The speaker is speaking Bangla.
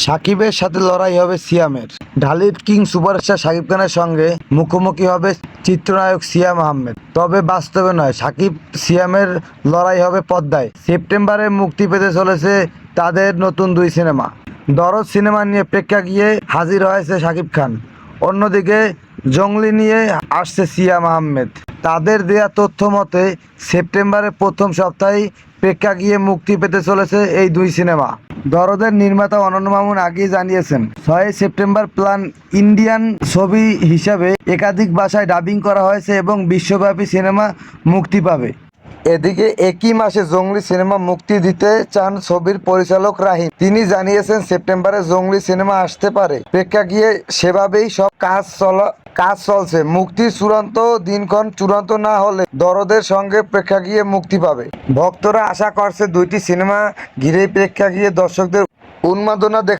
সাকিবের সাথে লড়াই হবে সিয়ামের। ঢালিউড কিং সুপারস্টার সাকিব খানের সঙ্গে মুখোমুখি হবে চিত্রনায়ক সিয়াম আহমেদ। তবে বাস্তবে নয়, সাকিব সিয়ামের লড়াই হবে পর্দায়। সেপ্টেম্বরে মুক্তি পেতে চলেছে তাদের নতুন দুই সিনেমা। দরদ সিনেমা নিয়ে প্রেক্ষাগৃহে হাজির হয়েছে সাকিব খান। অন্যদিকে জঙ্গলি নিয়ে আসছে সিয়াম আহমেদ। তাদের দেয়া তথ্য মতে সেপ্টেম্বরের প্রথম সপ্তাহেই প্রেক্ষাগৃহে মুক্তি পেতে চলেছে এই দুই সিনেমা। দরদের নির্মাতা অনন্য মামুন আগেই জানিয়েছেন, 6 সেপ্টেম্বর প্ল্যান ইন্ডিয়ান ছবি হিসাবে একাধিক ভাষায় ডাবিং করা হয়েছে এবং বিশ্বব্যাপী সিনেমা মুক্তি পাবে। এদিকে একই মাসে জঙ্গলি সিনেমা মুক্তি দিতে চান ছবির পরিচালক রাহিম। তিনি জানিয়েছেন, সেপ্টেম্বরে জঙ্গলি সিনেমা আসতে পারে। প্রেক্ষাগৃহে সেভাবেই সব কাজ চলছে। মুক্তির চূড়ান্ত দিনক্ষণ চূড়ান্ত না হলে দরদের সঙ্গে প্রেক্ষাগৃহে মুক্তি পাবে। ভক্তরা আশা করছে দুইটি সিনেমা ঘিরেই প্রেক্ষাগৃহে দর্শকদের উন্মাদনা